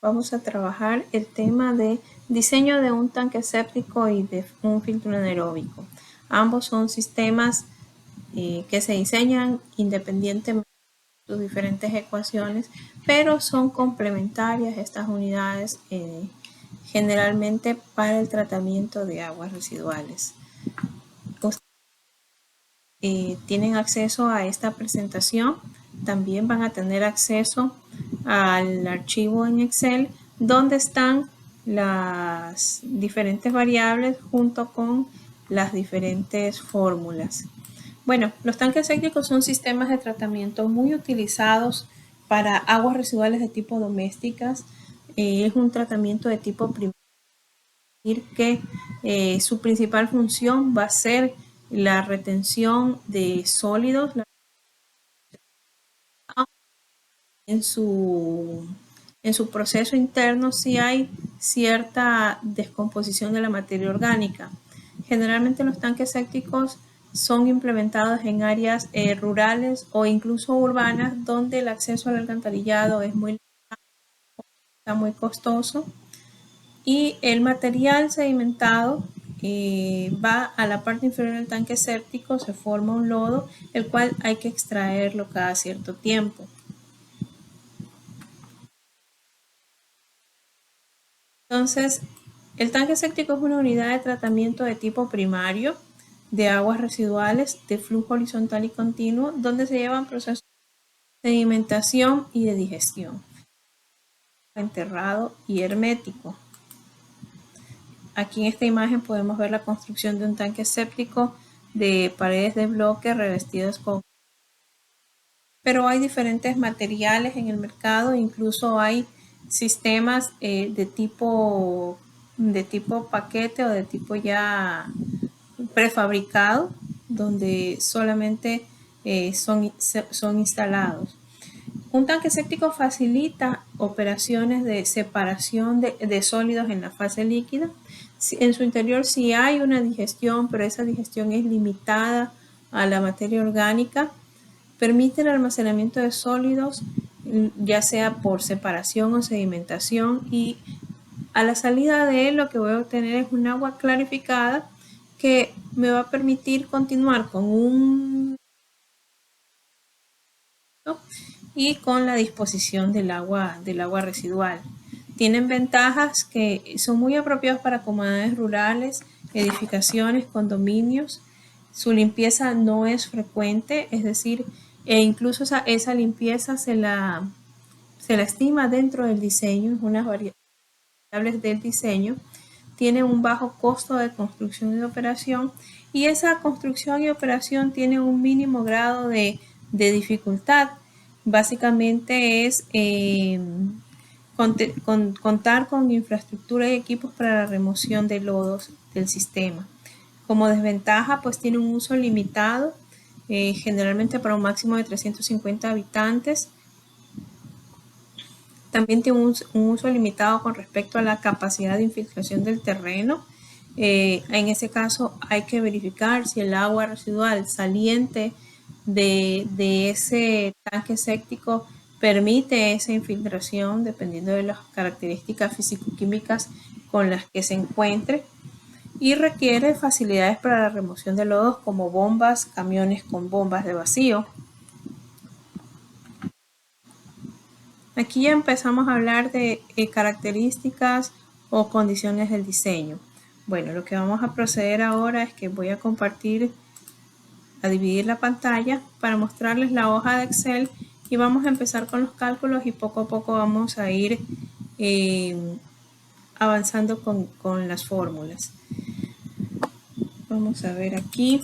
Vamos a trabajar el tema de diseño de un tanque séptico y de un filtro anaeróbico. Ambos son sistemas que se diseñan independientemente de sus diferentes ecuaciones, pero son complementarias estas unidades generalmente para el tratamiento de aguas residuales. Tienen acceso a esta presentación, también van a tener acceso al archivo en Excel donde están las diferentes variables junto con las diferentes fórmulas. Bueno, los tanques sépticos son sistemas de tratamiento muy utilizados para aguas residuales de tipo domésticas. Es un tratamiento de tipo primario que su principal función va a ser la retención de sólidos en su proceso interno si hay cierta descomposición de la materia orgánica. Generalmente los tanques sépticos son implementados en áreas rurales o incluso urbanas donde el acceso al alcantarillado es muy costoso y el material sedimentado va a la parte inferior del tanque séptico, se forma un lodo, el cual hay que extraerlo cada cierto tiempo. Entonces, el tanque séptico es una unidad de tratamiento de tipo primario de aguas residuales de flujo horizontal y continuo, donde se llevan procesos de sedimentación y de digestión, enterrado y hermético. Aquí en esta imagen podemos ver la construcción de un tanque séptico de paredes de bloque revestidas con... Pero hay diferentes materiales en el mercado, incluso hay sistemas de tipo paquete o de tipo ya prefabricado, donde solamente son instalados. Un tanque séptico facilita operaciones de separación de sólidos en la fase líquida. En su interior sí hay una digestión, pero esa digestión es limitada a la materia orgánica. Permite el almacenamiento de sólidos, ya sea por separación o sedimentación, y a la salida de él lo que voy a obtener es un agua clarificada que me va a permitir continuar con un y con la disposición del agua residual. Tienen ventajas que son muy apropiadas para comunidades rurales, edificaciones, condominios. Su limpieza no es frecuente, es decir, incluso esa limpieza se la estima dentro del diseño, es unas variables del diseño. Tiene un bajo costo de construcción y de operación, y esa construcción y operación tiene un mínimo grado de dificultad. Básicamente es contar con infraestructura y equipos para la remoción de lodos del sistema. Como desventaja, pues tiene un uso limitado, generalmente para un máximo de 350 habitantes. También tiene un uso limitado con respecto a la capacidad de infiltración del terreno. En ese caso hay que verificar si el agua residual saliente de ese tanque séptico permite esa infiltración dependiendo de las características físico-químicas con las que se encuentre, y requiere facilidades para la remoción de lodos como bombas, camiones con bombas de vacío. Aquí ya empezamos a hablar de características o condiciones del diseño. Bueno, lo que vamos a proceder ahora es que voy a dividir la pantalla para mostrarles la hoja de Excel, y vamos a empezar con los cálculos y poco a poco vamos a ir avanzando con las fórmulas. Vamos a ver aquí.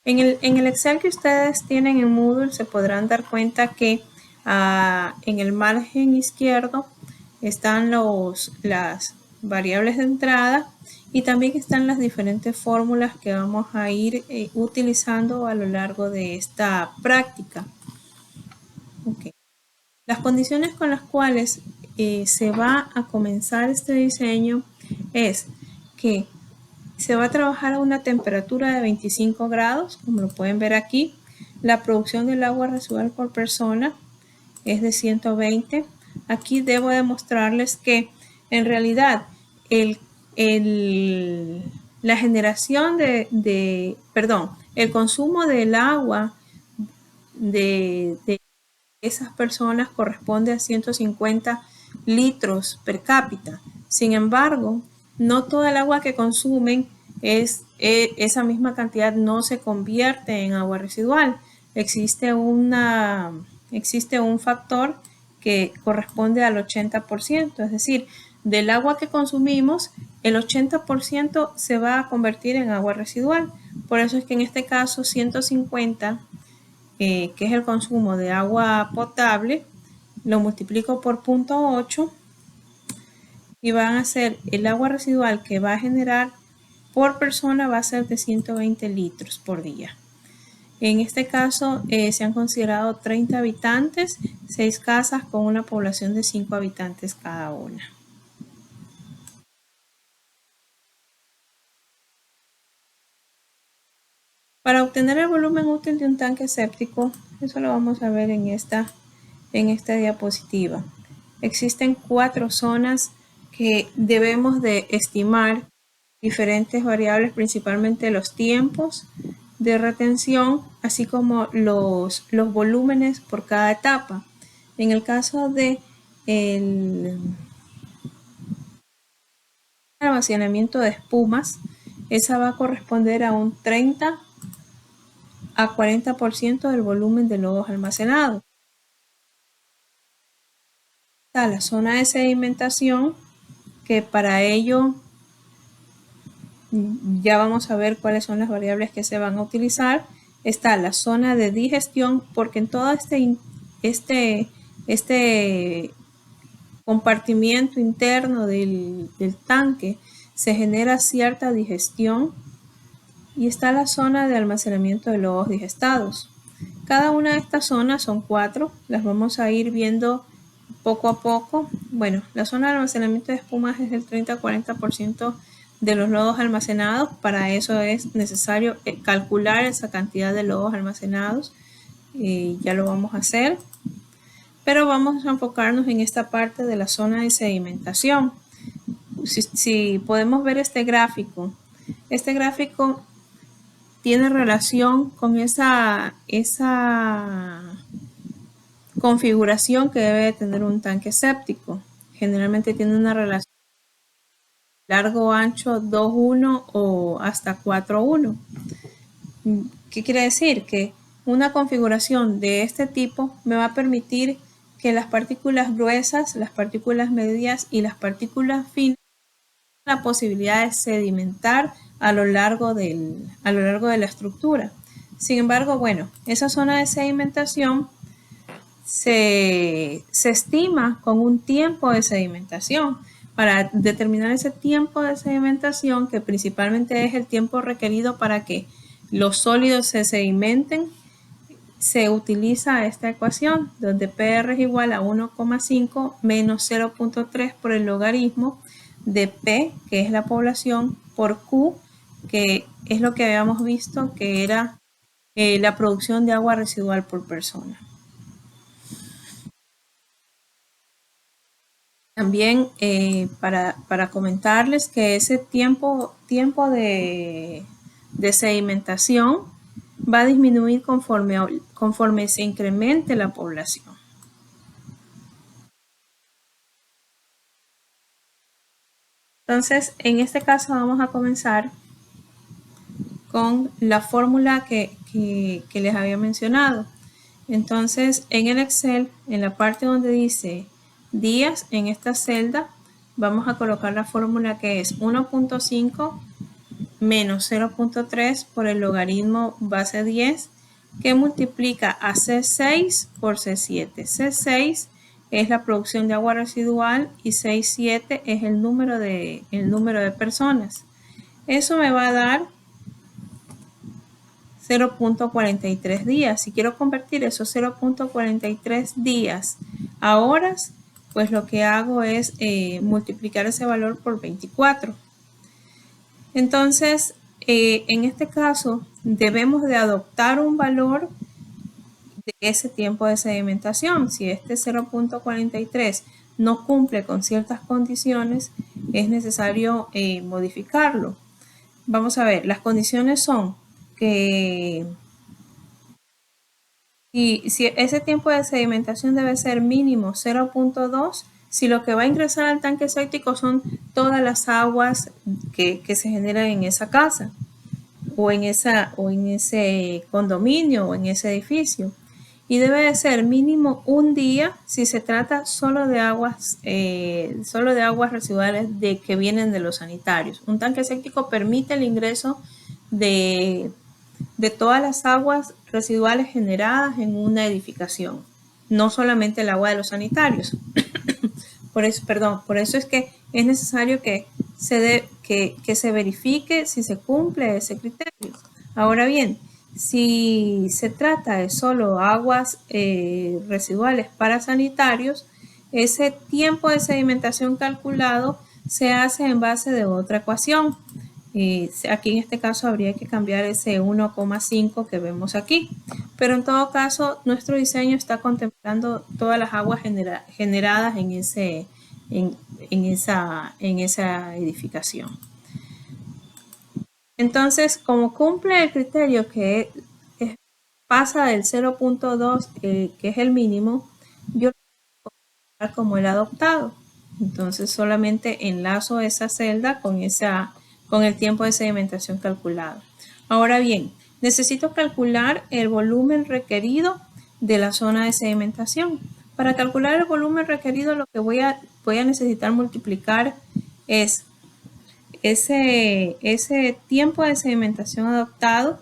En el Excel que ustedes tienen en Moodle se podrán dar cuenta que en el margen izquierdo están las variables de entrada, y también están las diferentes fórmulas que vamos a ir utilizando a lo largo de esta práctica. Okay. Las condiciones con las cuales se va a comenzar este diseño es que Se va a trabajar a una temperatura de 25 grados, como lo pueden ver aquí. La producción del agua residual por persona es de 120. Aquí debo demostrarles que en realidad la generación el consumo del agua de esas personas corresponde a 150 litros per cápita. Sin embargo, no toda el agua que consumen esa misma cantidad no se convierte en agua residual. Existe un factor que corresponde al 80%, es decir, del agua que consumimos, el 80% se va a convertir en agua residual. Por eso es que en este caso 150, que es el consumo de agua potable, lo multiplico por 0.8 y van a ser el agua residual que va a generar por persona va a ser de 120 litros por día. En este caso se han considerado 30 habitantes, 6 casas con una población de 5 habitantes cada una. Para obtener el volumen útil de un tanque séptico, eso lo vamos a ver en esta diapositiva. Existen 4 zonas que debemos de estimar, diferentes variables, principalmente los tiempos de retención, así como los volúmenes por cada etapa. En el caso de el almacenamiento de espumas, esa va a corresponder a un 30 a 40% del volumen de lodos almacenados. Está la zona de sedimentación, que para ello ya vamos a ver cuáles son las variables que se van a utilizar. Está la zona de digestión, porque en todo este compartimiento interno del tanque se genera cierta digestión. Y está la zona de almacenamiento de lodos digestados. Cada una de estas zonas son 4, las vamos a ir viendo poco a poco. Bueno, la zona de almacenamiento de espumas es del 30 a 40% de los lodos almacenados. Para eso es necesario calcular esa cantidad de lodos almacenados. Ya lo vamos a hacer. Pero vamos a enfocarnos en esta parte de la zona de sedimentación. Si podemos ver este gráfico tiene relación con esa configuración que debe tener un tanque séptico. Generalmente tiene una relación largo, ancho 2:1 o hasta 4:1. ¿Qué quiere decir? Que una configuración de este tipo me va a permitir que las partículas gruesas, las partículas medias y las partículas finas tengan la posibilidad de sedimentar a lo largo de la estructura. Sin embargo, bueno, esa zona de sedimentación se estima con un tiempo de sedimentación. Para determinar ese tiempo de sedimentación, que principalmente es el tiempo requerido para que los sólidos se sedimenten, se utiliza esta ecuación, donde PR es igual a 1,5 menos 0.3 por el logaritmo de P, que es la población, por Q, que es lo que habíamos visto, que era la producción de agua residual por persona. También para comentarles que ese tiempo de sedimentación va a disminuir conforme se incremente la población. Entonces, en este caso vamos a comenzar con la fórmula que les había mencionado. Entonces, en el Excel, en la parte donde dice días, en esta celda, vamos a colocar la fórmula que es 1.5 menos 0.3 por el logaritmo base 10, que multiplica a C6 por C7. C6 es la producción de agua residual y 6,7 es el número de personas. Eso me va a dar 0.43 días. Si quiero convertir esos 0.43 días a horas, pues lo que hago es multiplicar ese valor por 24. Entonces, en este caso, debemos de adoptar un valor de ese tiempo de sedimentación. Si este 0.43 no cumple con ciertas condiciones, es necesario modificarlo. Vamos a ver, las condiciones son que si ese tiempo de sedimentación debe ser mínimo 0.2, si lo que va a ingresar al tanque séptico son todas las aguas que se generan en esa casa o en ese condominio o en ese edificio. Y debe de ser mínimo un día si se trata solo de aguas residuales que vienen de los sanitarios. Un tanque séptico permite el ingreso de todas las aguas residuales generadas en una edificación, no solamente el agua de los sanitarios. Por eso es que es necesario que se verifique si se cumple ese criterio. Ahora bien, si se trata de solo aguas residuales para sanitarios, ese tiempo de sedimentación calculado se hace en base de otra ecuación. Aquí en este caso habría que cambiar ese 1,5 que vemos aquí, pero en todo caso nuestro diseño está contemplando todas las aguas generadas en esa edificación. Entonces, como cumple el criterio que pasa del 0.2, que es el mínimo, yo lo voy a colocar como el adoptado. Entonces solamente enlazo esa celda con el tiempo de sedimentación calculado. Ahora bien, necesito calcular el volumen requerido de la zona de sedimentación. Para calcular el volumen requerido, lo que voy a necesitar multiplicar es ese tiempo de sedimentación adoptado,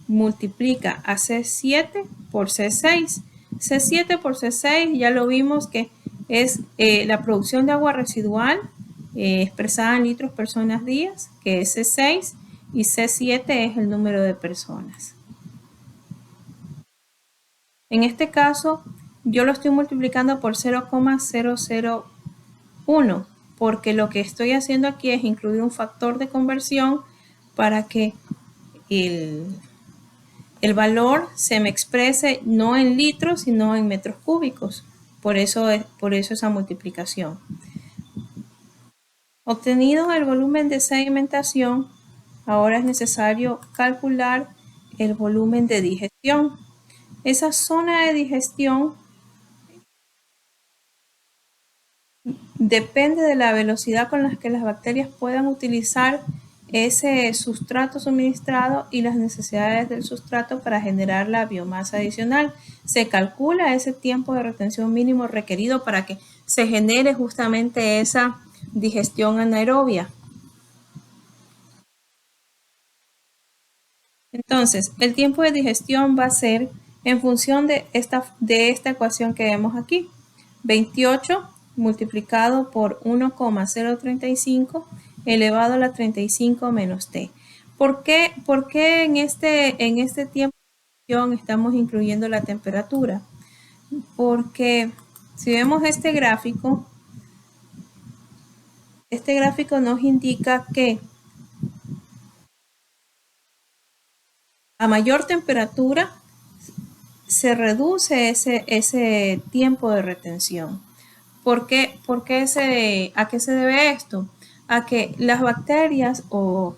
multiplica a C7 por C6. C7 por C6 ya lo vimos que es la producción de agua residual expresada en litros personas días, que es C6, y C7 es el número de personas. En este caso, yo lo estoy multiplicando por 0,001, porque lo que estoy haciendo aquí es incluir un factor de conversión para que el valor se me exprese no en litros, sino en metros cúbicos. Por eso esa multiplicación. Obtenido el volumen de sedimentación, ahora es necesario calcular el volumen de digestión. Esa zona de digestión depende de la velocidad con la que las bacterias puedan utilizar ese sustrato suministrado y las necesidades del sustrato para generar la biomasa adicional. Se calcula ese tiempo de retención mínimo requerido para que se genere justamente esa digestión anaerobia. Entonces, el tiempo de digestión va a ser en función de esta ecuación que vemos aquí. 28 multiplicado por 1,035 elevado a la 35 menos t. ¿Por qué en este tiempo de digestión estamos incluyendo la temperatura? Porque si vemos este gráfico nos indica que a mayor temperatura se reduce ese tiempo de retención. ¿A qué se debe esto? A que las bacterias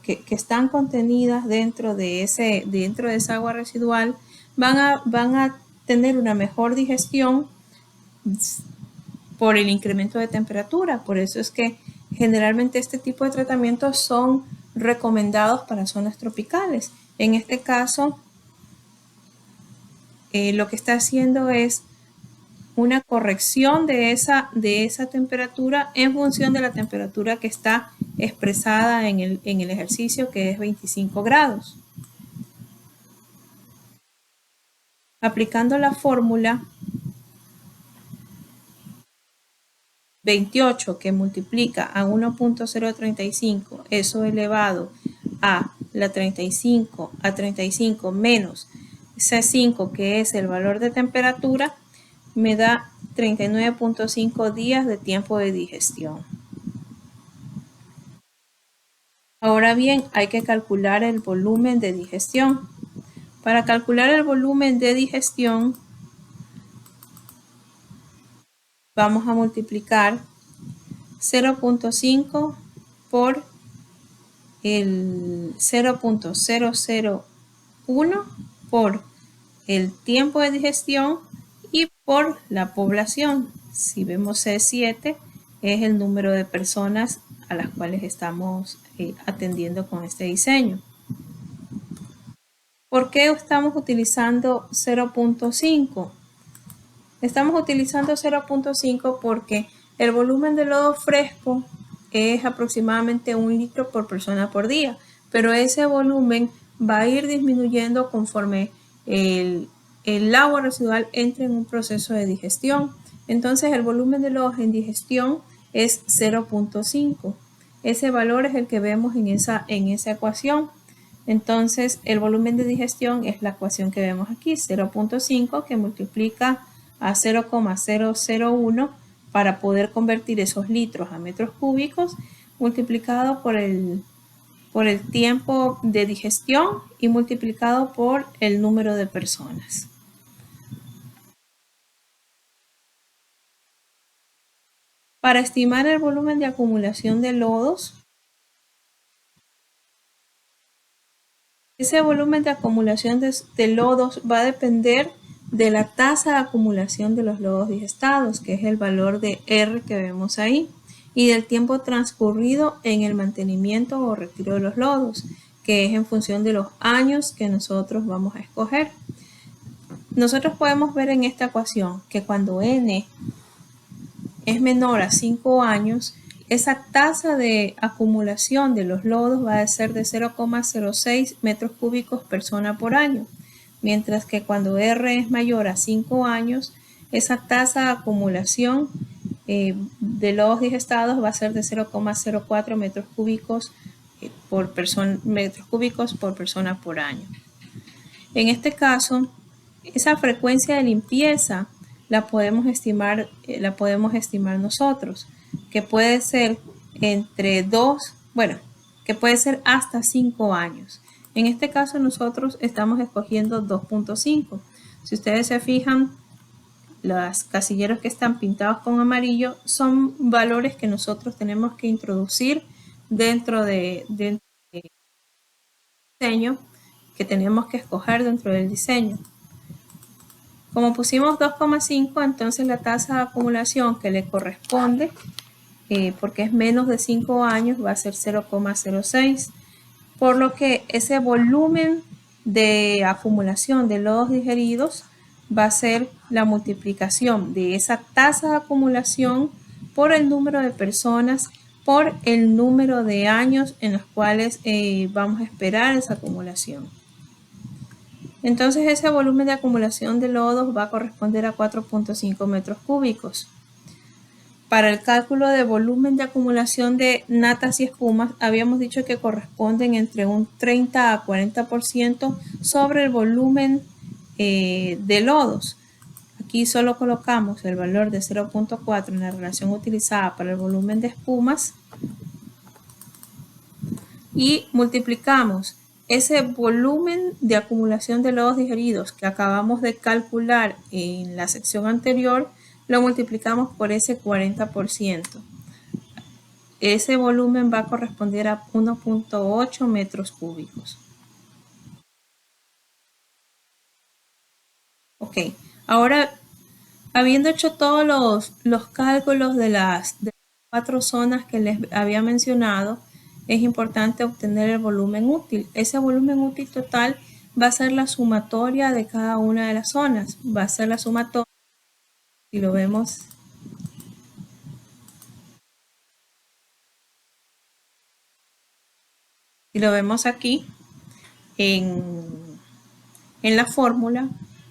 que están contenidas dentro de esa agua residual van a tener una mejor digestión por el incremento de temperatura. Por eso es que generalmente este tipo de tratamientos son recomendados para zonas tropicales. En este caso, lo que está haciendo es una corrección de esa temperatura en función de la temperatura que está expresada en el ejercicio, que es 25 grados. Aplicando la fórmula 28 que multiplica a 1.035, eso elevado a la 35 menos C5, que es el valor de temperatura, me da 39.5 días de tiempo de digestión. Ahora bien, hay que calcular el volumen de digestión. Para calcular el volumen de digestión, vamos a multiplicar 0.5 por el 0.001 por el tiempo de digestión y por la población. Si vemos C7 es el número de personas a las cuales estamos atendiendo con este diseño. ¿Por qué estamos utilizando 0.5? Estamos utilizando 0.5 porque el volumen de lodo fresco es aproximadamente 1 litro por persona por día, pero ese volumen va a ir disminuyendo conforme el agua residual entre en un proceso de digestión. Entonces el volumen de lodos en digestión es 0.5. Ese valor es el que vemos en esa ecuación. Entonces el volumen de digestión es la ecuación que vemos aquí, 0.5 que multiplica a 0,001 para poder convertir esos litros a metros cúbicos, multiplicado por el tiempo de digestión y multiplicado por el número de personas. Para estimar el volumen de acumulación de lodos, ese volumen de acumulación de lodos va a depender de la tasa de acumulación de los lodos digestados, que es el valor de R que vemos ahí, y del tiempo transcurrido en el mantenimiento o retiro de los lodos, que es en función de los años que nosotros vamos a escoger. Nosotros podemos ver en esta ecuación que cuando N es menor a 5 años, esa tasa de acumulación de los lodos va a ser de 0,06 metros cúbicos persona por año, mientras que cuando R es mayor a 5 años, esa tasa de acumulación de lodos digestados va a ser de 0,04 metros cúbicos por persona por año. En este caso, esa frecuencia de limpieza la podemos estimar nosotros, que puede ser que puede ser hasta 5 años. En este caso nosotros estamos escogiendo 2.5. Si ustedes se fijan, los casilleros que están pintados con amarillo son valores que nosotros tenemos que introducir dentro del diseño, que tenemos que escoger dentro del diseño. Como pusimos 2,5, entonces la tasa de acumulación que le corresponde, porque es menos de 5 años, va a ser 0,06. Por lo que ese volumen de acumulación de lodos digeridos va a ser la multiplicación de esa tasa de acumulación por el número de personas, por el número de años en los cuales vamos a esperar esa acumulación. Entonces ese volumen de acumulación de lodos va a corresponder a 4.5 metros cúbicos. Para el cálculo de volumen de acumulación de natas y espumas, habíamos dicho que corresponden entre un 30 a 40% sobre el volumen de lodos. Aquí solo colocamos el valor de 0.4 en la relación utilizada para el volumen de espumas y multiplicamos ese volumen de acumulación de lodos digeridos que acabamos de calcular en la sección anterior, lo multiplicamos por ese 40%. Ese volumen va a corresponder a 1.8 metros cúbicos. Ok, ahora habiendo hecho todos los cálculos de las 4 zonas que les había mencionado, es importante obtener el volumen útil. Ese volumen útil total va a ser la sumatoria de cada una de las zonas. Va a ser la sumatoria, si lo vemos aquí en la fórmula,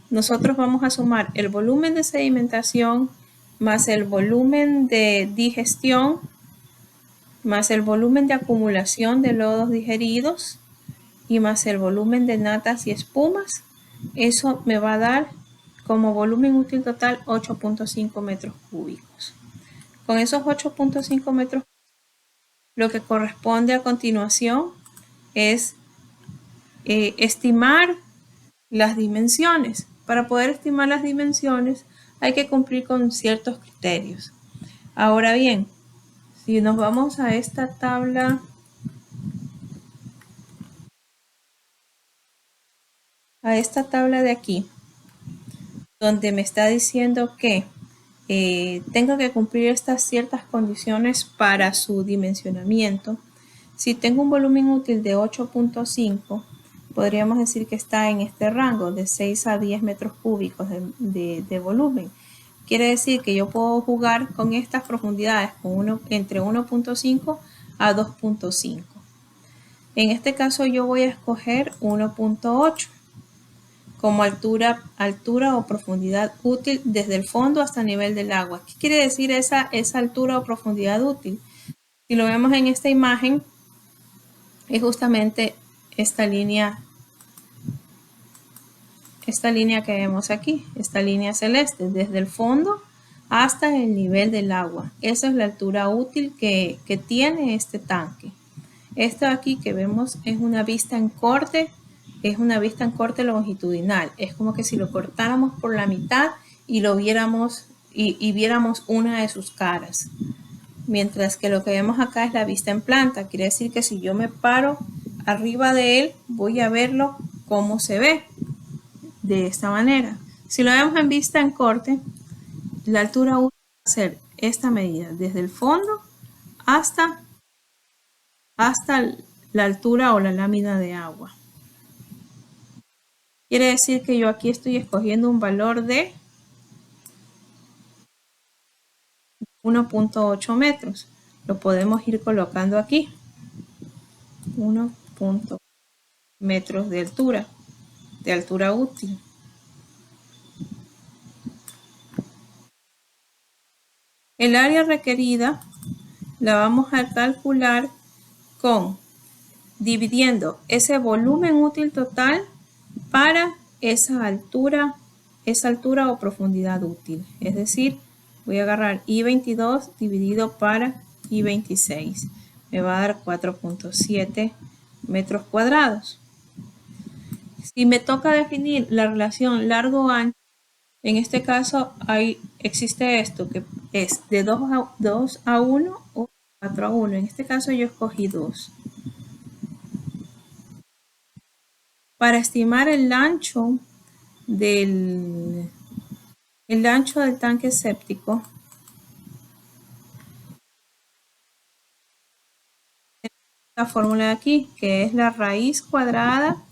nosotros vamos a sumar el volumen de sedimentación más el volumen de digestión más el volumen de acumulación de lodos digeridos y más el volumen de natas y espumas. Eso me va a dar como volumen útil total 8.5 metros cúbicos. Con esos 8.5 metros Lo que corresponde a continuación es estimar las dimensiones. Para poder estimar las dimensiones hay que cumplir con ciertos criterios. Ahora bien, si nos vamos a esta tabla de aquí, donde me está diciendo que tengo que cumplir estas ciertas condiciones para su dimensionamiento. Si tengo un volumen útil de 8.5, podríamos decir que está en este rango de 6 a 10 metros cúbicos de volumen. Quiere decir que yo puedo jugar con estas profundidades entre 1.5 a 2.5. En este caso yo voy a escoger 1.8 como altura o profundidad útil desde el fondo hasta el nivel del agua. ¿Qué quiere decir esa altura o profundidad útil? Si lo vemos en esta imagen, es justamente esta línea que vemos aquí, esta línea celeste, desde el fondo hasta el nivel del agua. Esa es la altura útil que tiene este tanque. Esto aquí que vemos es una vista en corte, longitudinal. Es como que si lo cortáramos por la mitad y lo viéramos y viéramos una de sus caras. Mientras que lo que vemos acá es la vista en planta. Quiere decir que si yo me paro arriba de él, voy a verlo cómo se ve. De esta manera. Si lo vemos en vista en corte, la altura útil va a ser esta medida, desde el fondo hasta la altura o la lámina de agua. Quiere decir que yo aquí estoy escogiendo un valor de 1.8 metros. Lo podemos ir colocando aquí. 1.8 metros de altura útil. El área requerida la vamos a calcular dividiendo ese volumen útil total para esa altura o profundidad útil. Es decir, voy a agarrar I22 dividido para I26. Me va a dar 4.7 metros cuadrados. Si me toca definir la relación largo-ancho, en este caso existe esto que es de 2 a 1 o 4 a 1. En este caso yo escogí 2. Para estimar el ancho del tanque séptico, la fórmula de aquí, que es la raíz cuadrada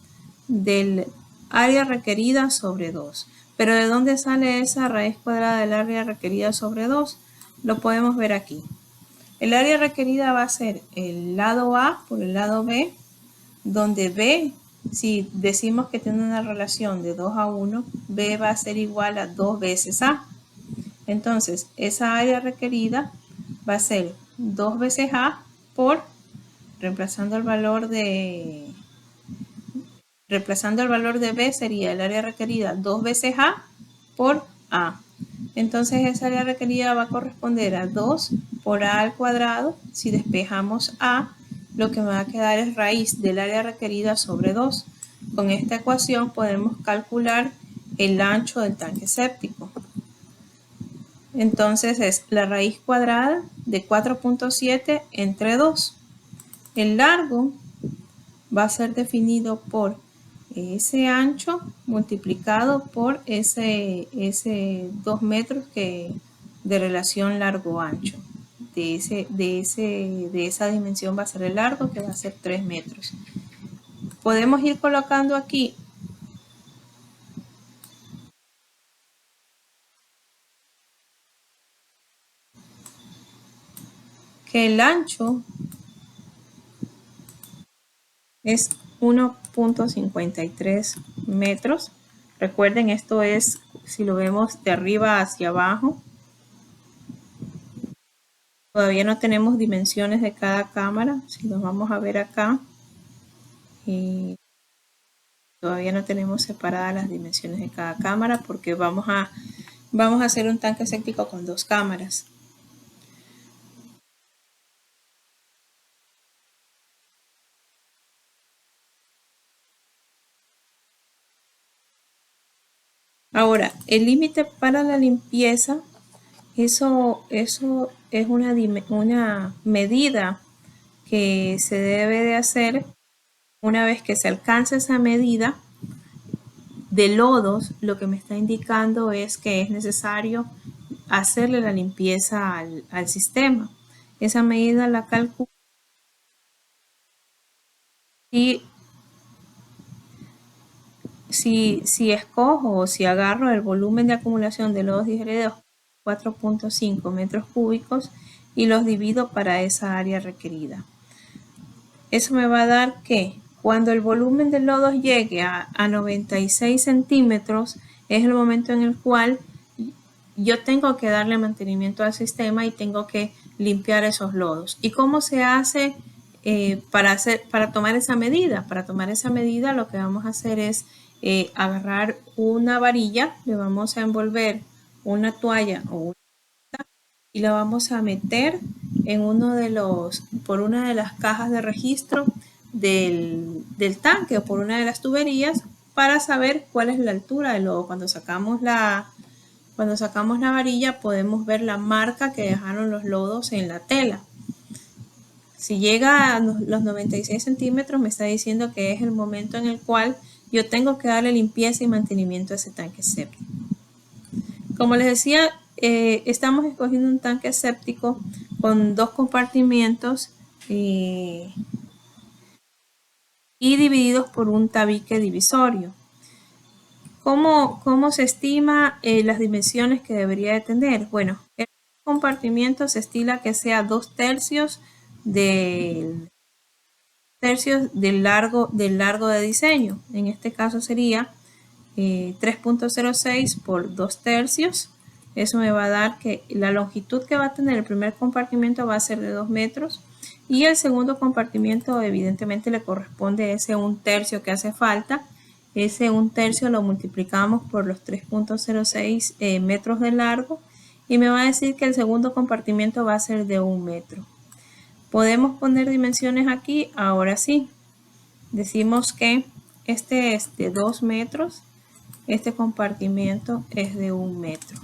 del área requerida sobre 2. Pero ¿de dónde sale esa raíz cuadrada del área requerida sobre 2? Lo podemos ver aquí. El área requerida va a ser el lado A por el lado B, donde B, si decimos que tiene una relación de 2 a 1, B va a ser igual a 2 veces A. Entonces, esa área requerida va a ser 2 veces A por, reemplazando el valor de B, sería el área requerida 2 veces A por A. Entonces, esa área requerida va a corresponder a 2 por A al cuadrado. Si despejamos A, lo que me va a quedar es raíz del área requerida sobre 2. Con esta ecuación podemos calcular el ancho del tanque séptico. Entonces es la raíz cuadrada de 4.7 entre 2. El largo va a ser definido por ese ancho multiplicado por ese 2 metros de relación largo-ancho. De esa dimensión va a ser el largo, que va a ser 3 metros. Podemos ir colocando aquí que el ancho es 1.53 metros. Recuerden, esto es si lo vemos de arriba hacia abajo. Todavía no tenemos dimensiones de cada cámara. Si nos vamos a ver acá, todavía no tenemos separadas las dimensiones de cada cámara porque vamos a hacer un tanque séptico con 2 cámaras. Ahora, el límite para la limpieza, eso es una medida que se debe de hacer una vez que se alcanza esa medida de lodos. Lo que me está indicando es que es necesario hacerle la limpieza al sistema. Esa medida la calculo y si escojo o si agarro el volumen de acumulación de lodos digeridos 4.5 metros cúbicos y los divido para esa área requerida. Eso me va a dar que cuando el volumen de lodos llegue a 96 centímetros es el momento en el cual yo tengo que darle mantenimiento al sistema y tengo que limpiar esos lodos. ¿Y cómo se hace para tomar esa medida? Para tomar esa medida lo que vamos a hacer es agarrar una varilla, le vamos a envolver una toalla o una y la vamos a meter en por una de las cajas de registro del tanque o por una de las tuberías para saber cuál es la altura del lodo. Cuando sacamos la varilla podemos ver la marca que dejaron los lodos en la tela. Si llega a los 96 centímetros me está diciendo que es el momento en el cual yo tengo que darle limpieza y mantenimiento a ese tanque séptico. Como les decía, estamos escogiendo un tanque séptico con 2 compartimientos y divididos por un tabique divisorio. ¿Cómo se estima las dimensiones que debería de tener? Bueno, el compartimiento se estila que sea 2/3 del largo de diseño. En este caso sería 3.06 por 2/3. Eso me va a dar que la longitud que va a tener el primer compartimiento va a ser de 2 metros y el segundo compartimiento evidentemente le corresponde ese 1/3 que hace falta. Ese 1/3 lo multiplicamos por los 3.06 metros de largo y me va a decir que el segundo compartimiento va a ser de 1 metro. ¿Podemos poner dimensiones aquí? Ahora sí. Decimos que este es de 2 metros, este compartimiento es de 1 metro.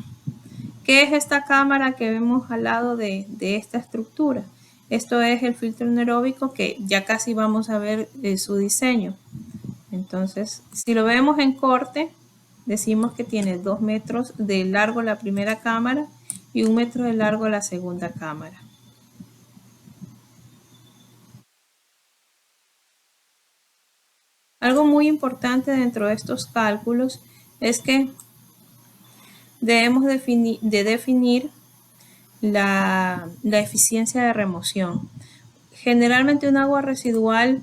¿Qué es esta cámara que vemos al lado de esta estructura? Esto es el filtro anaeróbico que ya casi vamos a ver su diseño. Entonces, si lo vemos en corte, decimos que tiene 2 metros de largo la primera cámara y 1 metro de largo la segunda cámara. Algo muy importante dentro de estos cálculos es que debemos definir la eficiencia de remoción. Generalmente un agua residual,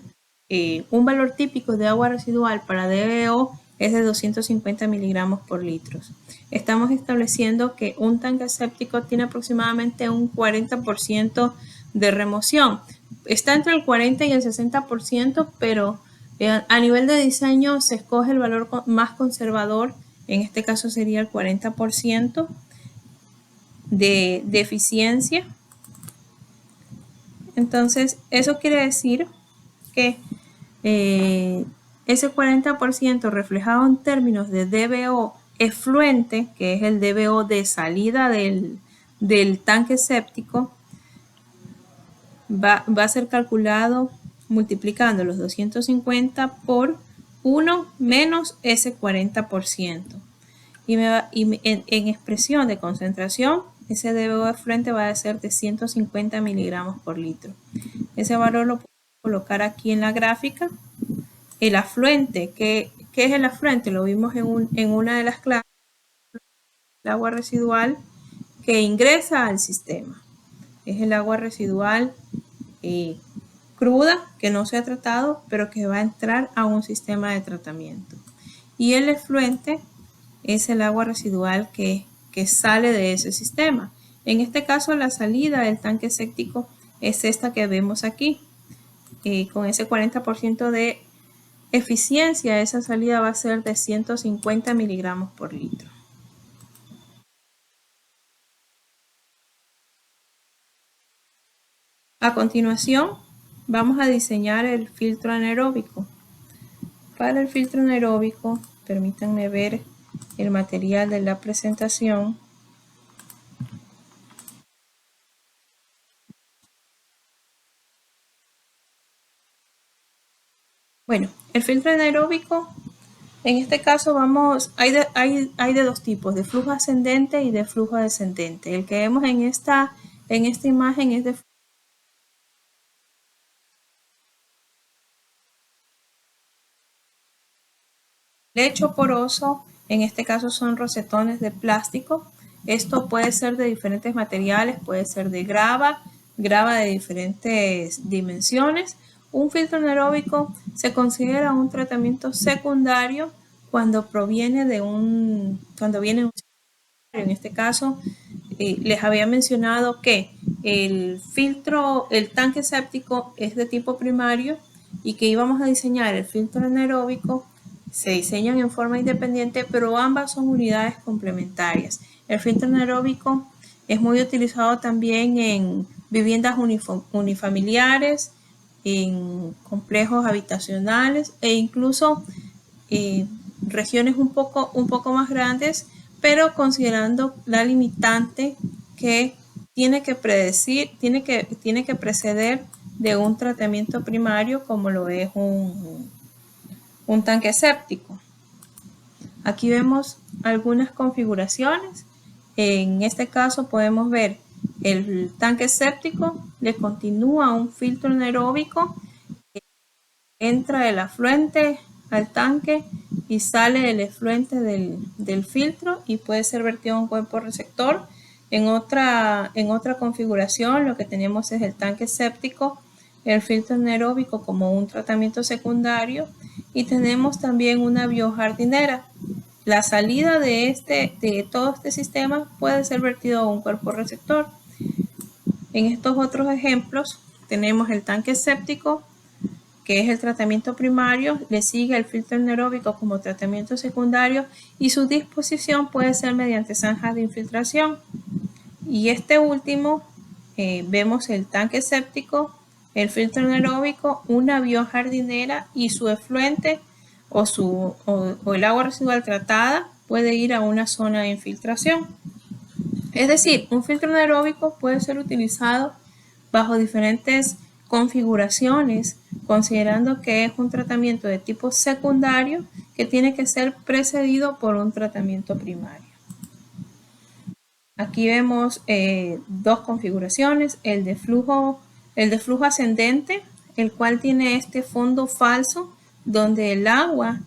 un valor típico de agua residual para DBO es de 250 miligramos por litro. Estamos estableciendo que un tanque séptico tiene aproximadamente un 40% de remoción. Está entre el 40 y el 60%, pero a nivel de diseño se escoge el valor más conservador. En este caso sería el 40% de eficiencia. Entonces, eso quiere decir que ese 40% reflejado en términos de DBO efluente, que es el DBO de salida del tanque séptico, va a ser calculado multiplicando los 250 por 1 menos ese 40%. Y en expresión de concentración, ese DBO efluente va a ser de 150 miligramos por litro. Ese valor lo puedo colocar aquí en la gráfica. El afluente, ¿qué es el afluente? Lo vimos en una de las clases. El agua residual que ingresa al sistema. Es el agua residual cruda que no se ha tratado, pero que va a entrar a un sistema de tratamiento. Y el efluente es el agua residual que sale de ese sistema. En este caso, la salida del tanque séptico es esta que vemos aquí. Con ese 40% de eficiencia, esa salida va a ser de 150 miligramos por litro. A continuación, vamos a diseñar el filtro anaeróbico. Para el filtro anaeróbico, permítanme ver el material de la presentación. Bueno, el filtro anaeróbico, en este caso hay de dos tipos, de flujo ascendente y de flujo descendente. El que vemos en esta imagen es de lecho poroso, en este caso son rosetones de plástico. Esto puede ser de diferentes materiales, puede ser de grava de diferentes dimensiones. Un filtro anaeróbico se considera un tratamiento secundario cuando viene en este caso, les había mencionado que el tanque séptico es de tipo primario y que íbamos a diseñar el filtro anaeróbico. Se diseñan en forma independiente, pero ambas son unidades complementarias. El filtro anaeróbico es muy utilizado también en viviendas unifamiliares, en complejos habitacionales e incluso regiones un poco más grandes, pero considerando la limitante que tiene que preceder de un tratamiento primario como lo es un tanque séptico. Aquí vemos algunas configuraciones. En este caso podemos ver el tanque séptico, le continúa un filtro anaeróbico, entra el afluente al tanque y sale el efluente del filtro y puede ser vertido a un cuerpo receptor. En otra configuración lo que tenemos es el tanque séptico, el filtro anaeróbico como un tratamiento secundario y tenemos también una biojardinera. La salida de todo este sistema puede ser vertido a un cuerpo receptor. En estos otros ejemplos tenemos el tanque séptico, que es el tratamiento primario, le sigue el filtro anaeróbico como tratamiento secundario y su disposición puede ser mediante zanjas de infiltración. Y este último, vemos el tanque séptico, el filtro anaeróbico, una biojardinera y su efluente o el agua residual tratada puede ir a una zona de infiltración. Es decir, un filtro anaeróbico puede ser utilizado bajo diferentes configuraciones, considerando que es un tratamiento de tipo secundario que tiene que ser precedido por un tratamiento primario. Aquí vemos dos configuraciones, el de flujo ascendente, el cual tiene este fondo falso donde el agua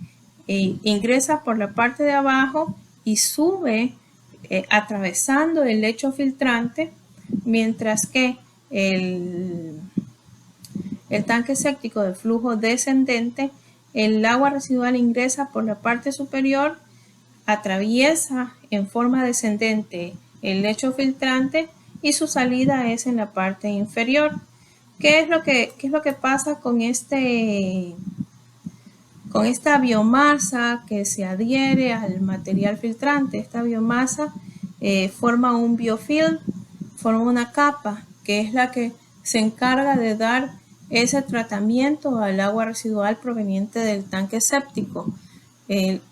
ingresa por la parte de abajo y sube atravesando el lecho filtrante, mientras que el tanque séptico de flujo descendente, el agua residual ingresa por la parte superior, atraviesa en forma descendente el lecho filtrante y su salida es en la parte inferior. ¿Qué es lo que pasa con esta biomasa que se adhiere al material filtrante? Esta biomasa forma un biofilm, forma una capa que es la que se encarga de dar ese tratamiento al agua residual proveniente del tanque séptico.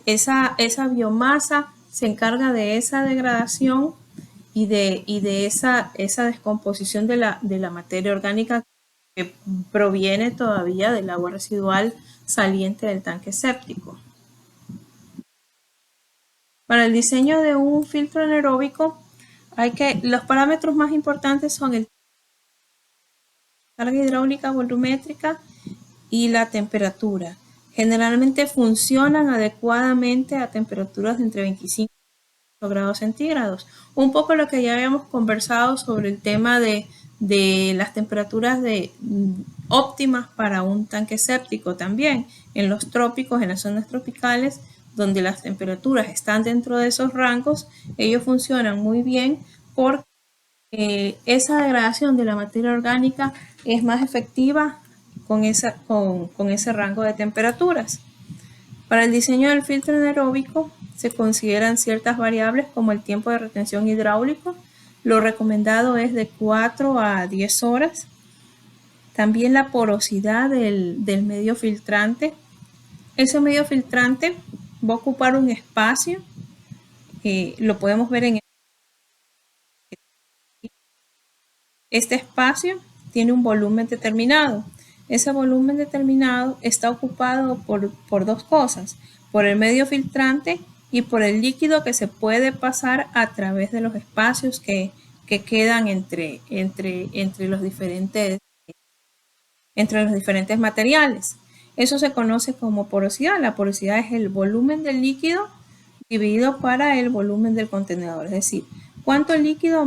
Esa biomasa se encarga de esa degradación y de esa descomposición de la materia orgánica que proviene todavía del agua residual saliente del tanque séptico. Para el diseño de un filtro anaeróbico, los parámetros más importantes son el carga hidráulica volumétrica y la temperatura. Generalmente funcionan adecuadamente a temperaturas de entre 25 y 8 grados centígrados. Un poco lo que ya habíamos conversado sobre el tema de las temperaturas óptimas para un tanque séptico también. En los trópicos, en las zonas tropicales, donde las temperaturas están dentro de esos rangos, ellos funcionan muy bien porque esa degradación de la materia orgánica es más efectiva con ese rango de temperaturas. Para el diseño del filtro anaeróbico se consideran ciertas variables como el tiempo de retención hidráulico. Lo recomendado es de 4 a 10 horas. También la porosidad del medio filtrante. Ese medio filtrante va a ocupar un espacio lo podemos ver en este espacio. Tiene un volumen determinado. Ese volumen determinado está ocupado por dos cosas, por el medio filtrante y por el líquido que se puede pasar a través de los espacios que quedan entre los diferentes materiales. Eso se conoce como porosidad. La porosidad es el volumen del líquido dividido para el volumen del contenedor. Es decir, ¿cuánto líquido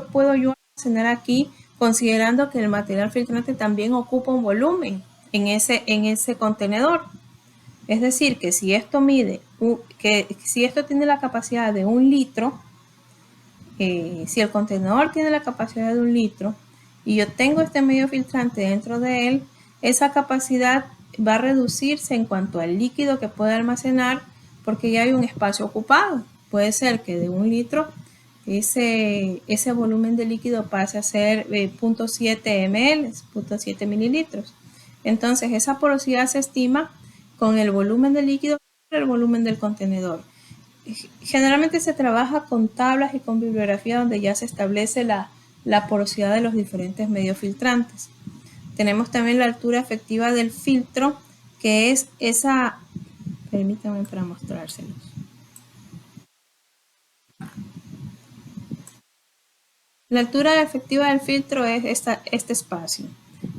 puedo yo almacenar aquí, considerando que el material filtrante también ocupa un volumen en ese contenedor? Es decir, que si esto tiene la capacidad de 1 litro, si el contenedor tiene la capacidad de 1 litro y yo tengo este medio filtrante dentro de él, esa capacidad va a reducirse en cuanto al líquido que puede almacenar, porque ya hay un espacio ocupado. Puede ser que de 1 litro ese volumen de líquido pase a ser 0.7 ml, 0.7 mililitros. Entonces esa porosidad se estima con el volumen de líquido por el volumen del contenedor. Generalmente se trabaja con tablas y con bibliografía donde ya se establece la porosidad de los diferentes medios filtrantes. Tenemos también la altura efectiva del filtro, que es esa, permítanme para mostrárselos. La altura efectiva del filtro es este espacio,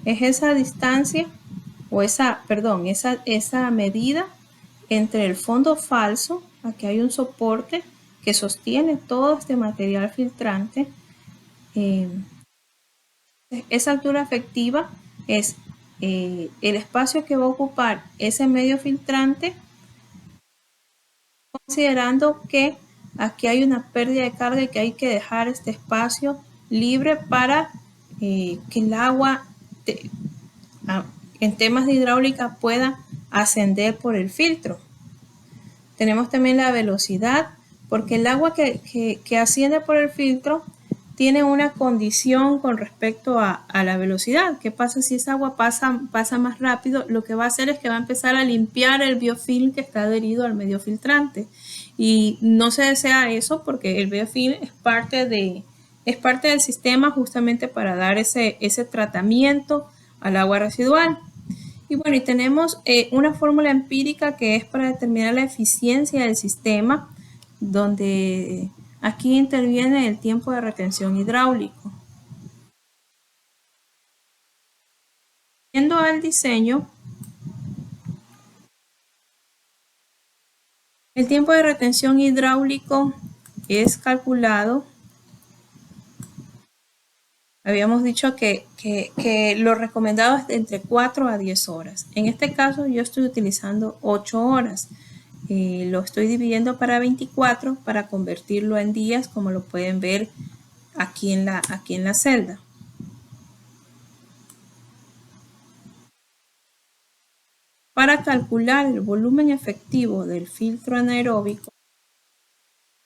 es esa distancia o esa medida entre el fondo falso. Aquí hay un soporte que sostiene todo este material filtrante. Esa altura efectiva es el espacio que va a ocupar ese medio filtrante, considerando que aquí hay una pérdida de carga y que hay que dejar este espacio libre para que el agua en temas de hidráulica pueda ascender por el filtro. Tenemos también la velocidad, porque el agua que asciende por el filtro tiene una condición con respecto a la velocidad. ¿Qué pasa si esa agua pasa más rápido? Lo que va a hacer es que va a empezar a limpiar el biofilm que está adherido al medio filtrante. Y no se desea eso, porque el biofilm es parte del sistema justamente para dar ese tratamiento al agua residual. Y bueno, y tenemos una fórmula empírica que es para determinar la eficiencia del sistema, donde aquí interviene el tiempo de retención hidráulico. Yendo al diseño, el tiempo de retención hidráulico es calculado. Habíamos dicho que lo recomendado es de entre 4 a 10 horas. En este caso yo estoy utilizando 8 horas. Lo estoy dividiendo para 24 para convertirlo en días, como lo pueden ver aquí en la celda. Para calcular el volumen efectivo del filtro anaeróbico, lo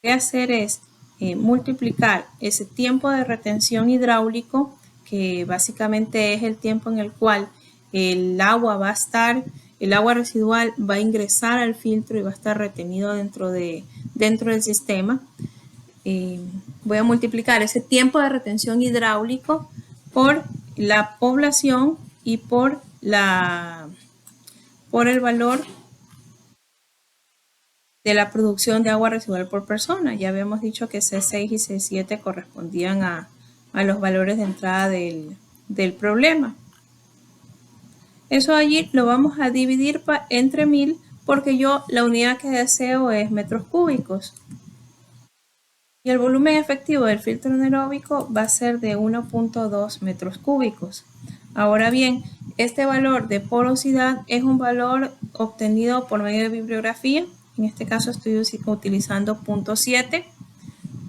que voy a hacer es multiplicar ese tiempo de retención hidráulico, que básicamente es el tiempo en el cual el agua residual va a ingresar al filtro y va a estar retenido dentro del sistema. Voy a multiplicar ese tiempo de retención hidráulico por la población y por el valor de la producción de agua residual por persona. Ya habíamos dicho que C6 y C7 correspondían a los valores de entrada del problema. Eso allí lo vamos a dividir entre 1000, porque la unidad que deseo es metros cúbicos. Y el volumen efectivo del filtro anaeróbico va a ser de 1.2 metros cúbicos. Ahora bien, este valor de porosidad es un valor obtenido por medio de bibliografía. En este caso estoy utilizando 0.7.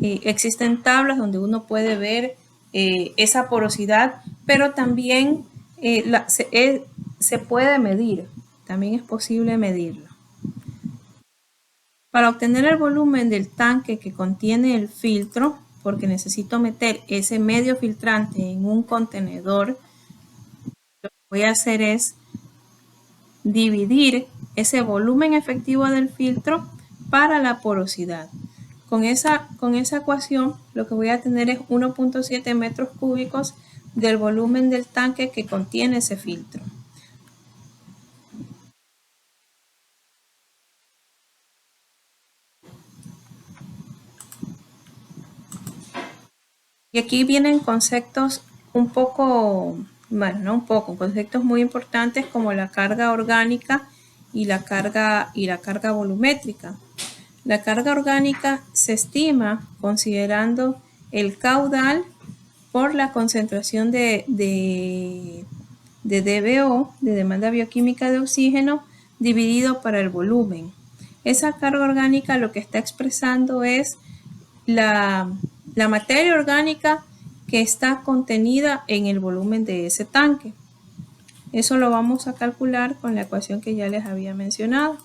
Existen tablas donde uno puede ver esa porosidad, pero también se puede medir. También es posible medirlo. Para obtener el volumen del tanque que contiene el filtro, porque necesito meter ese medio filtrante en un contenedor, lo que voy a hacer es dividir ese volumen efectivo del filtro para la porosidad. Con esa ecuación lo que voy a tener es 1.7 metros cúbicos del volumen del tanque que contiene ese filtro. Y aquí vienen conceptos conceptos muy importantes como la carga orgánica y la carga volumétrica. La carga orgánica se estima considerando el caudal por la concentración de DBO, de demanda bioquímica de oxígeno, dividido para el volumen. Esa carga orgánica lo que está expresando es la materia orgánica que está contenida en el volumen de ese tanque. Eso lo vamos a calcular con la ecuación que ya les había mencionado.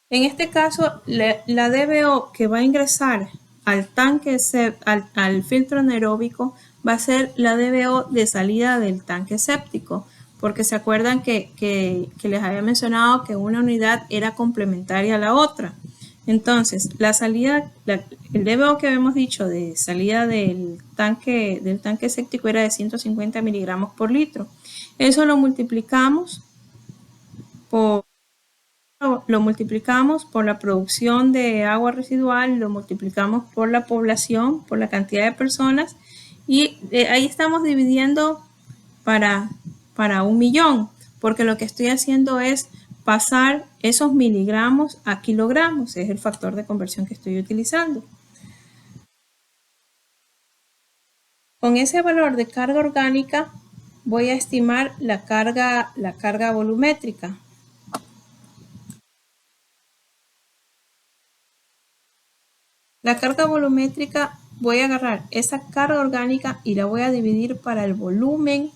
En este caso, la DBO que va a ingresar al tanque, al filtro anaeróbico, va a ser la DBO de salida del tanque séptico, porque se acuerdan que les había mencionado que una unidad era complementaria a la otra. Entonces, el DBO que habíamos dicho de salida del tanque séptico era de 150 miligramos por litro. Eso lo multiplicamos por la producción de agua residual, lo multiplicamos por la población, por la cantidad de personas, y ahí estamos dividiendo para 1.000.000, porque lo que estoy haciendo es pasar esos miligramos a kilogramos, es el factor de conversión que estoy utilizando. Con ese valor de carga orgánica voy a estimar la carga volumétrica. La carga volumétrica, voy a agarrar esa carga orgánica y la voy a dividir para el volumen,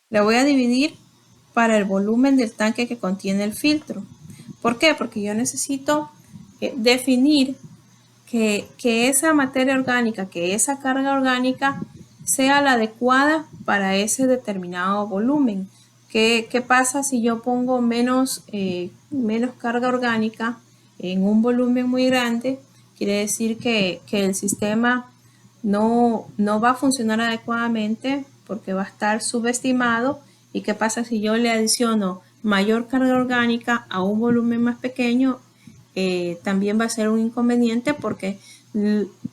la voy a dividir para el volumen del tanque que contiene el filtro. ¿Por qué? Porque yo necesito definir que esa materia orgánica, que esa carga orgánica sea la adecuada para ese determinado volumen. ¿Qué pasa si yo pongo menos carga orgánica en un volumen muy grande? Quiere decir que el sistema no va a funcionar adecuadamente porque va a estar subestimado. ¿Y qué pasa si yo le adiciono mayor carga orgánica a un volumen más pequeño? También va a ser un inconveniente porque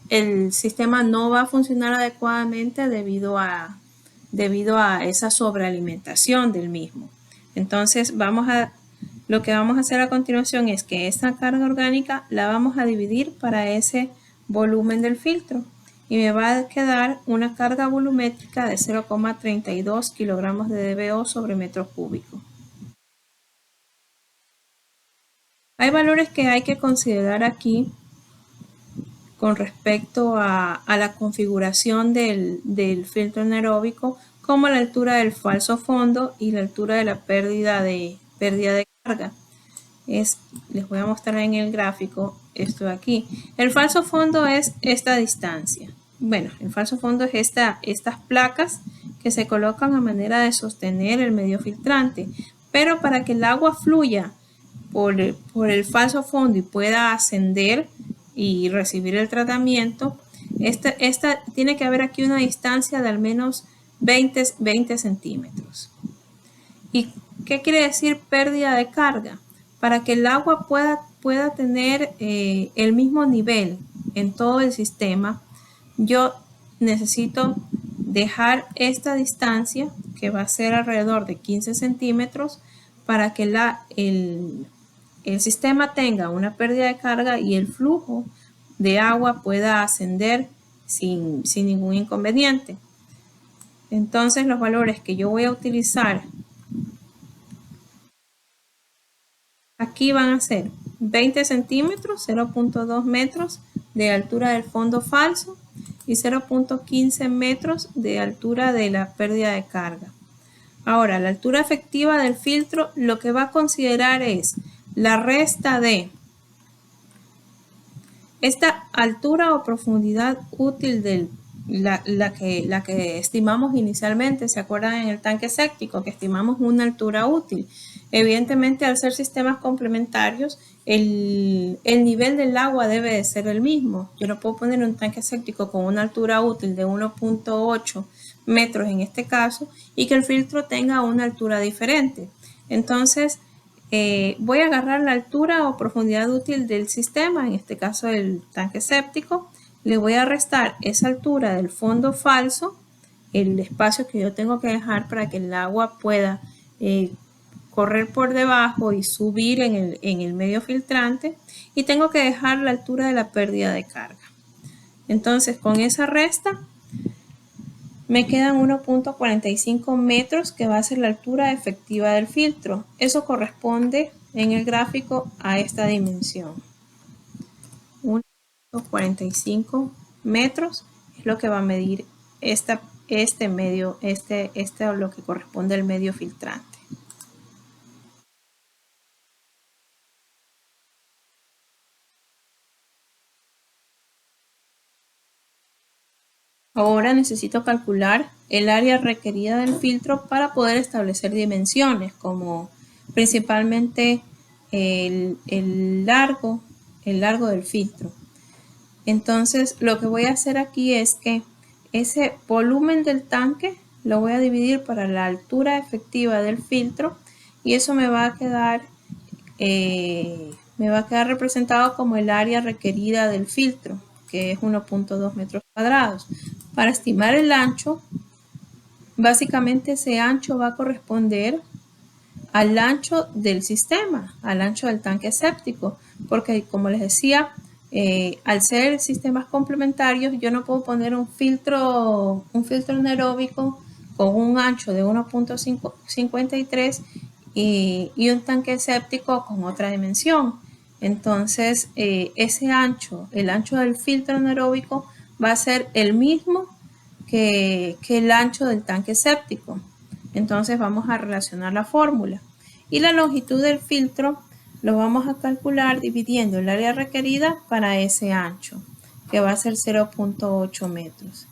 el sistema no va a funcionar adecuadamente debido a esa sobrealimentación del mismo. Entonces lo que vamos a hacer a continuación es que esta carga orgánica la vamos a dividir para ese volumen del filtro y me va a quedar una carga volumétrica de 0,32 kilogramos de DBO sobre metro cúbico. Hay valores que hay que considerar aquí con respecto a la configuración del filtro anaeróbico, como la altura del falso fondo y la altura de la pérdida de carga. Les voy a mostrar en el gráfico esto de aquí. El falso fondo es esta distancia. Bueno, el falso fondo es estas placas que se colocan a manera de sostener el medio filtrante. Pero para que el agua fluya por el falso fondo y pueda ascender y recibir el tratamiento, tiene que haber aquí una distancia de al menos 20 centímetros. ¿Y qué quiere decir pérdida de carga? Para que el agua pueda tener el mismo nivel en todo el sistema, yo necesito dejar esta distancia, que va a ser alrededor de 15 centímetros, para que el sistema tenga una pérdida de carga y el flujo de agua pueda ascender sin ningún inconveniente. Entonces los valores que yo voy a utilizar aquí van a ser 20 centímetros, 0.2 metros de altura del fondo falso y 0.15 metros de altura de la pérdida de carga. Ahora, la altura efectiva del filtro lo que va a considerar es la resta de esta altura o profundidad útil del la que estimamos inicialmente. ¿Se acuerdan en el tanque séptico que estimamos una altura útil? Evidentemente, al ser sistemas complementarios, el nivel del agua debe de ser el mismo. Yo no puedo poner un tanque séptico con una altura útil de 1.8 metros en este caso y que el filtro tenga una altura diferente. Entonces, voy a agarrar la altura o profundidad útil del sistema, en este caso el tanque séptico, le voy a restar esa altura del fondo falso, el espacio que yo tengo que dejar para que el agua pueda correr por debajo y subir en el medio filtrante, y tengo que dejar la altura de la pérdida de carga. Entonces, con esa resta me quedan 1.45 metros, que va a ser la altura efectiva del filtro. Eso corresponde en el gráfico a esta dimensión. 1.45 metros es lo que va a medir este medio, lo que corresponde al medio filtrante. Ahora necesito calcular el área requerida del filtro para poder establecer dimensiones, como principalmente el largo del filtro. Entonces, lo que voy a hacer aquí es que ese volumen del tanque lo voy a dividir para la altura efectiva del filtro, y eso me va a quedar representado como el área requerida del filtro, que es 1.2 metros cuadrados. Para estimar el ancho, básicamente ese ancho va a corresponder al ancho del sistema, al ancho del tanque séptico, porque como les decía, al ser sistemas complementarios, yo no puedo poner un filtro anaeróbico con un ancho de 1.53 y un tanque séptico con otra dimensión. Entonces, ese ancho, el ancho del filtro anaeróbico, va a ser el mismo que el ancho del tanque séptico. Entonces vamos a relacionar la fórmula. Y la longitud del filtro lo vamos a calcular dividiendo el área requerida para ese ancho, que va a ser 0.8 metros.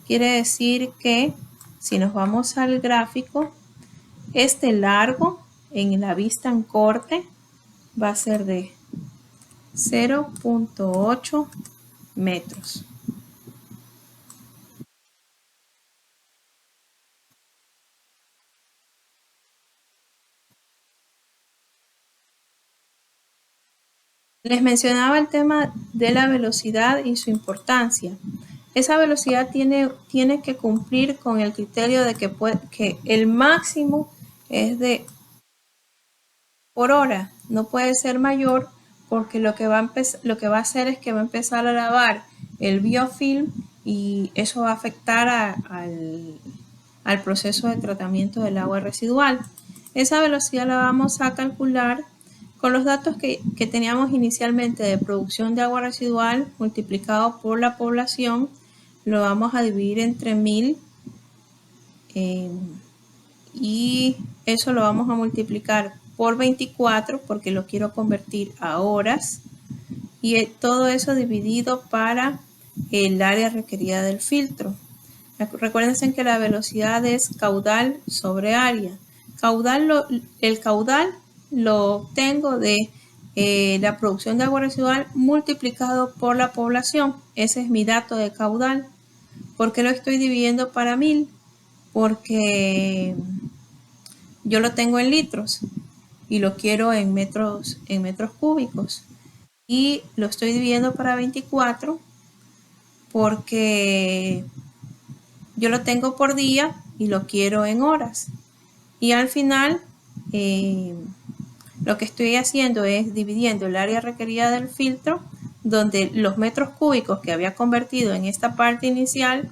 Quiere decir que si nos vamos al gráfico, este largo en la vista en corte va a ser de 0.8 metros. Les mencionaba el tema de la velocidad y su importancia. Esa velocidad tiene que cumplir con el criterio de que el máximo es de por hora, no puede ser mayor, porque lo que va a hacer es que va a empezar a lavar el biofilm y eso va a afectar al proceso de tratamiento del agua residual. Esa velocidad la vamos a calcular con los datos que teníamos inicialmente de producción de agua residual multiplicado por la población. Lo vamos a dividir entre 1000 y eso lo vamos a multiplicar por 24 porque lo quiero convertir a horas, y todo eso dividido para el área requerida del filtro. Recuerden que la velocidad es caudal sobre área. El caudal lo obtengo de la producción de agua residual multiplicado por la población. Ese es mi dato de caudal. ¿Por qué lo estoy dividiendo para 1000? Porque yo lo tengo en litros y lo quiero en metros cúbicos, y lo estoy dividiendo para 24 porque yo lo tengo por día y lo quiero en horas, y al final lo que estoy haciendo es dividiendo el área requerida del filtro, donde los metros cúbicos que había convertido en esta parte inicial,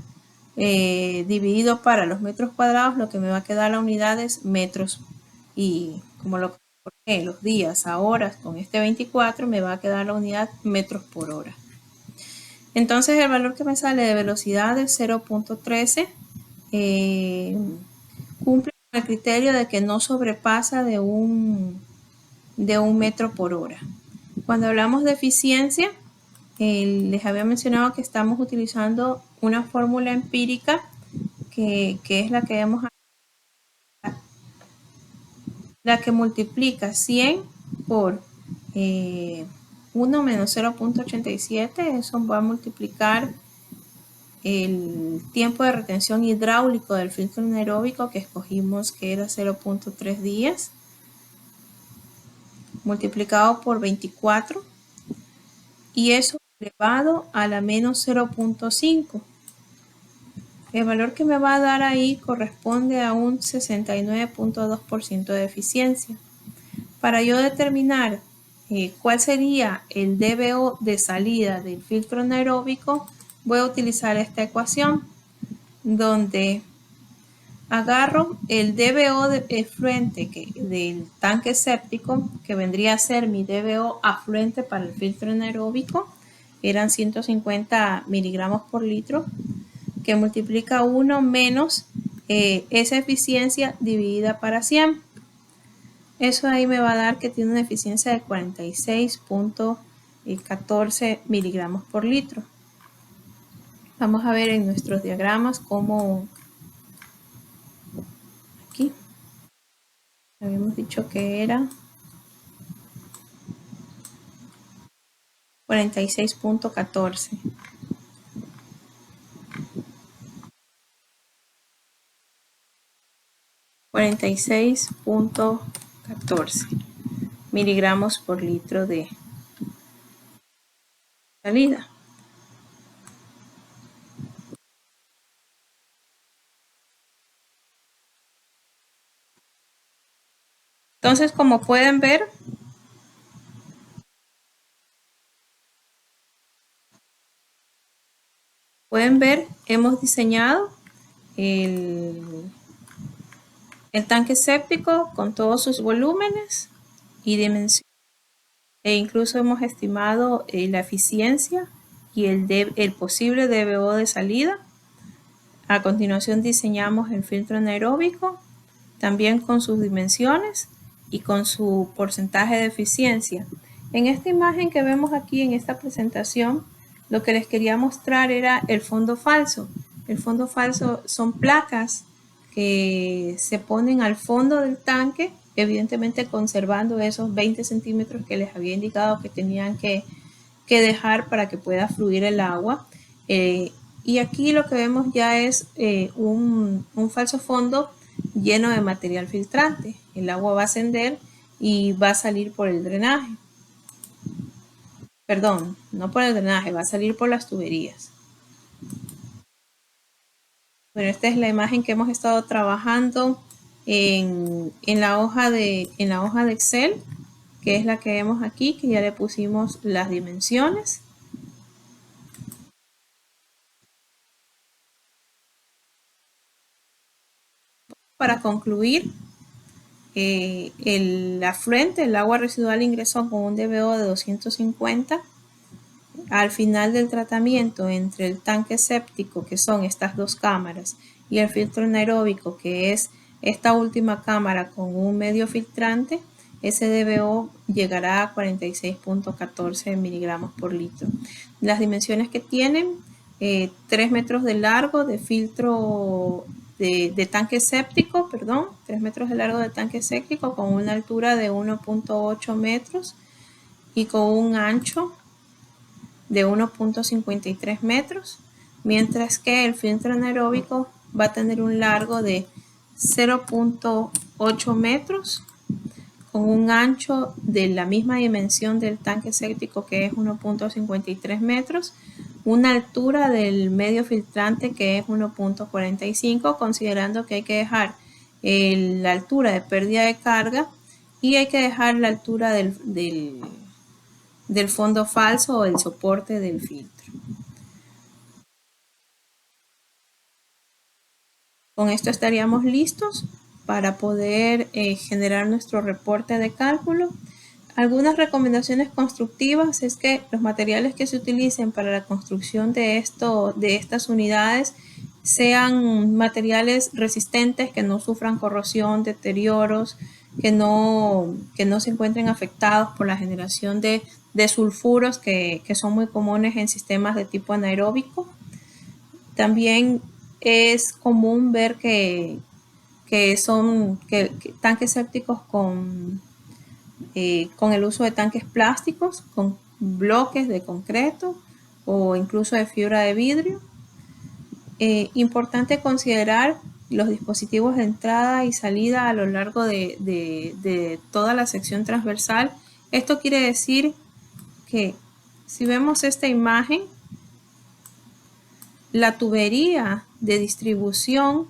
dividido para los metros cuadrados, lo que me va a quedar la unidad es metros, y como lo coloqué los días a horas con este 24, me va a quedar la unidad metros por hora. Entonces el valor que me sale de velocidad es 0.13, cumple con el criterio de que no sobrepasa de un metro por hora. Cuando hablamos de eficiencia, les había mencionado que estamos utilizando una fórmula empírica que es la que vemos, la que multiplica 100 por 1 menos 0.87, eso va a multiplicar el tiempo de retención hidráulico del filtro anaeróbico que escogimos, que era 0.3 días, multiplicado por 24, y eso elevado a la menos 0.5. El valor que me va a dar ahí corresponde a un 69.2% de eficiencia. Para yo determinar cuál sería el DBO de salida del filtro anaeróbico, voy a utilizar esta ecuación donde agarro el DBO de efluente del tanque séptico, que vendría a ser mi DBO afluente para el filtro anaeróbico, eran 150 miligramos por litro, que multiplica 1 menos esa eficiencia dividida para 100. Eso ahí me va a dar que tiene una eficiencia de 46.14 miligramos por litro. Vamos a ver en nuestros diagramas cómo aquí habíamos dicho que era 46.14. miligramos por litro de salida. Entonces, como pueden ver, hemos diseñado el tanque séptico con todos sus volúmenes y dimensiones, e incluso hemos estimado la eficiencia y el posible DBO de salida. A continuación diseñamos el filtro anaeróbico, también con sus dimensiones y con su porcentaje de eficiencia. En esta imagen que vemos aquí en esta presentación, lo que les quería mostrar era el fondo falso. El fondo falso son placas que se ponen al fondo del tanque, evidentemente conservando esos 20 centímetros que les había indicado que tenían que dejar para que pueda fluir el agua. Y aquí lo que vemos ya es un falso fondo lleno de material filtrante. El agua va a ascender y va a salir por el drenaje. Perdón, no por el drenaje, va a salir por las tuberías. Bueno, esta es la imagen que hemos estado trabajando en la hoja de Excel, que es la que vemos aquí, que ya le pusimos las dimensiones. Para concluir, el afluente, el agua residual, ingresó con un DBO de 250. Al final del tratamiento entre el tanque séptico, que son estas dos cámaras, y el filtro anaeróbico, que es esta última cámara con un medio filtrante, ese DBO llegará a 46.14 miligramos por litro. Las dimensiones que tienen, 3 metros de largo de filtro de tanque séptico, 3 metros de largo de tanque séptico con una altura de 1.8 metros y con un ancho de 1.53 metros, mientras que el filtro anaeróbico va a tener un largo de 0.8 metros con un ancho de la misma dimensión del tanque séptico, que es 1.53 metros, una altura del medio filtrante que es 1.45, considerando que hay que dejar la altura de pérdida de carga y hay que dejar la altura del fondo falso o el soporte del filtro. Con esto estaríamos listos para poder generar nuestro reporte de cálculo. Algunas recomendaciones constructivas es que los materiales que se utilicen para la construcción de estas unidades sean materiales resistentes, que no sufran corrosión, deterioros, que no se encuentren afectados por la generación de sulfuros que son muy comunes en sistemas de tipo anaeróbico. También es común ver que son tanques sépticos con el uso de tanques plásticos, con bloques de concreto o incluso de fibra de vidrio. Importante considerar los dispositivos de entrada y salida a lo largo de toda la sección transversal. Esto quiere decir que si vemos esta imagen, la tubería de distribución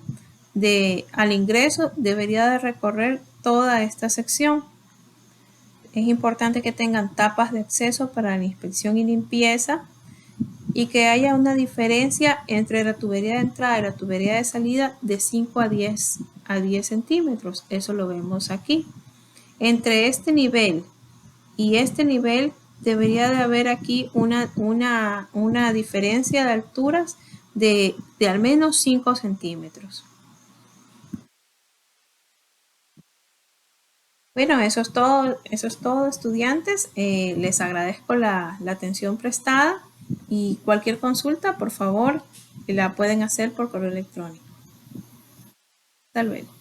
al ingreso debería de recorrer toda esta sección. Es importante que tengan tapas de acceso para la inspección y limpieza y que haya una diferencia entre la tubería de entrada y la tubería de salida de 5 a 10 centímetros. Eso lo vemos aquí. Entre este nivel y este nivel debería de haber aquí una diferencia de alturas de al menos 5 centímetros. Bueno, eso es todo, estudiantes. Les agradezco la atención prestada y cualquier consulta, por favor, la pueden hacer por correo electrónico. Hasta luego.